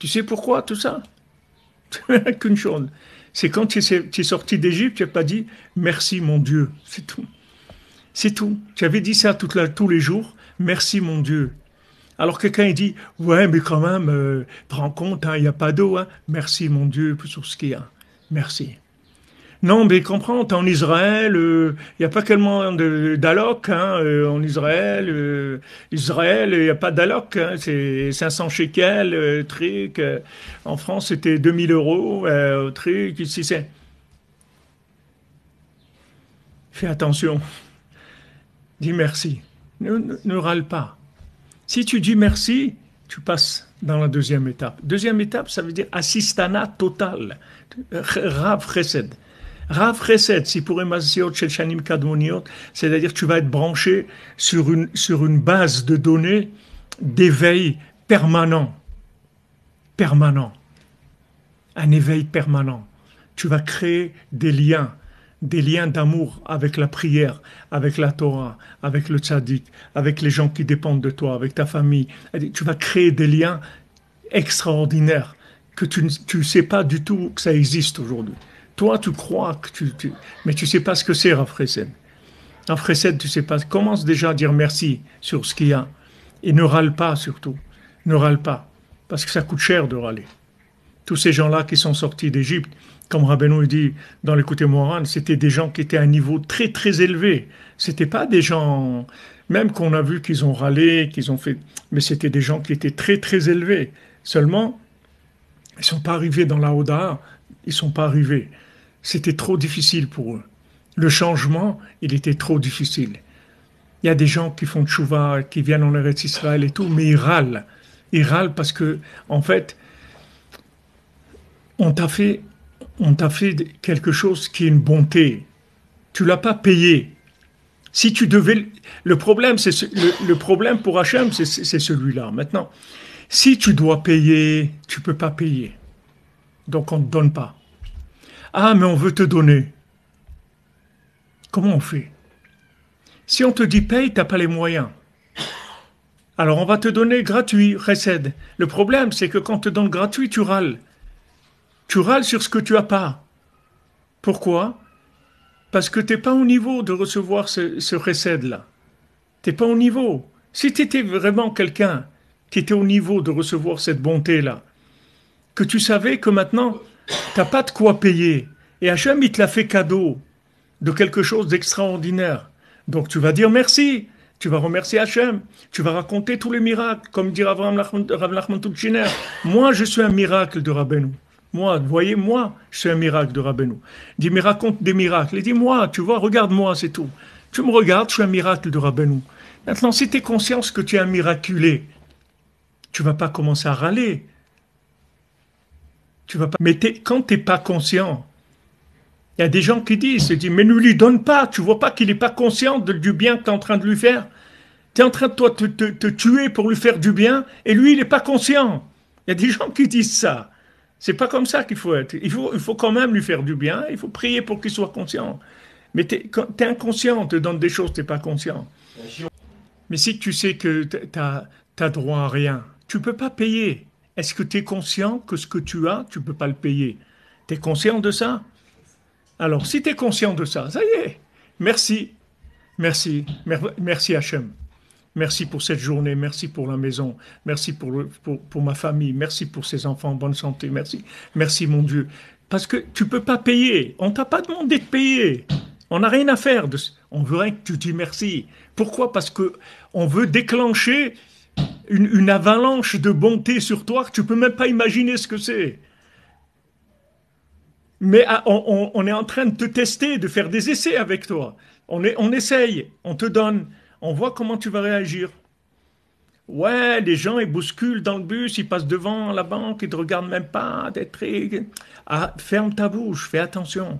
Tu sais pourquoi tout ça? Qu'une chose. C'est quand tu es sorti d'Égypte, tu n'as pas dit merci mon Dieu. C'est tout. C'est tout. Tu avais dit ça tous les jours. Merci mon Dieu. Alors quelqu'un il dit ouais mais quand même prends compte il n'y a pas d'eau hein. Merci mon Dieu pour tout ce qu'il y a. Merci. Non mais comprends t'es en Israël il n'y a pas tellement d'alloc hein, en Israël Israël il n'y a pas d'alloc hein, c'est 500 shekels truc en France c'était 2000 € truc ici c'est fais attention dis merci ne râle pas. Si tu dis merci, tu passes dans la deuxième étape. Deuxième étape, ça veut dire assistana total. Rav Chesed. Rav Chesed, si pour Emasiot Shanim Kadmoniot, c'est-à-dire que tu vas être branché sur une base de données d'éveil permanent. Permanent. Un éveil permanent. Tu vas créer des liens d'amour avec la prière, avec la Torah, avec le tzaddik, avec les gens qui dépendent de toi, avec ta famille. Tu vas créer des liens extraordinaires que tu ne sais pas du tout que ça existe aujourd'hui. Toi, tu crois que mais tu ne sais pas ce que c'est, Rav Chesed. Rav Chesed, tu ne sais pas. Commence déjà à dire merci sur ce qu'il y a. Et ne râle pas surtout. Ne râle pas. Parce que ça coûte cher de râler. Tous ces gens-là qui sont sortis d'Égypte, comme Rabbeinu dit dans l'écouté Moran, c'était des gens qui étaient à un niveau très très élevé. C'était pas des gens, même qu'on a vu qu'ils ont râlé, qu'ils ont fait, mais c'était des gens qui étaient très très élevés. Seulement, ils sont pas arrivés dans la Oda, ils sont pas arrivés. C'était trop difficile pour eux. Le changement, il était trop difficile. Il y a des gens qui font tchouva, qui viennent en Eretz Israël et tout, mais ils râlent. Ils râlent parce que, en fait, on t'a fait quelque chose qui est une bonté. Tu l'as pas payé. Si tu devais, le problème, le problème pour Hachem, c'est celui-là. Maintenant, si tu dois payer, tu peux pas payer. Donc on ne te donne pas. Ah, mais on veut te donner. Comment on fait? Si on te dit paye, t'as pas les moyens. Alors on va te donner gratuit, Chesed. Le problème, c'est que quand on te donne gratuit, tu râles. Tu râles sur ce que tu as pas. Pourquoi? Parce que tu n'es pas au niveau de recevoir ce recède-là. Tu n'es pas au niveau. Si tu étais vraiment quelqu'un qui était au niveau de recevoir cette bonté-là, que tu savais que maintenant, tu n'as pas de quoi payer, et Hachem, il te l'a fait cadeau de quelque chose d'extraordinaire. Donc tu vas dire merci, tu vas remercier Hachem, tu vas raconter tous les miracles, comme dit Rav Nachman Tutchiner. Moi, je suis un miracle de Rabbeinu. Moi, voyez, moi, je suis un miracle de Rabbeinu. Il dit, mais raconte des miracles. Il dit, moi, tu vois, regarde-moi, c'est tout. Tu me regardes, je suis un miracle de Rabbeinu. Maintenant, si tu es conscient que tu es un miraculé, tu vas pas commencer à râler. Tu vas pas. Mais quand tu n'es pas conscient, il y a des gens qui disent, mais ne lui donne pas. Tu vois pas qu'il n'est pas conscient du bien que tu es en train de lui faire. Tu es en train de toi te tuer pour lui faire du bien, et lui, il n'est pas conscient. Il y a des gens qui disent ça. C'est pas comme ça qu'il faut être. Il faut quand même lui faire du bien. Il faut prier pour qu'il soit conscient. Mais quand t'es inconscient, on te donne des choses, t'es pas conscient. Mais si tu sais que t'as droit à rien, tu peux pas payer. Est-ce que tu es conscient que ce que tu as, tu peux pas le payer? Tu es conscient de ça? Alors, si tu es conscient de ça, ça y est. Merci. Merci. Merci Hachem. Merci pour cette journée, merci pour la maison, merci pour ma famille, merci pour ces enfants en bonne santé, merci. Merci mon Dieu. Parce que tu ne peux pas payer, on ne t'a pas demandé de payer. On n'a rien à faire. On veut rien que tu dis merci. Pourquoi? Parce qu'on veut déclencher une avalanche de bonté sur toi que tu ne peux même pas imaginer ce que c'est. Mais on est en train de te tester, de faire des essais avec toi. On essaye, on te donne. On voit comment tu vas réagir. Ouais, les gens, ils bousculent dans le bus, ils passent devant la banque, ils ne te regardent même pas. Ah, ferme ta bouche, fais attention.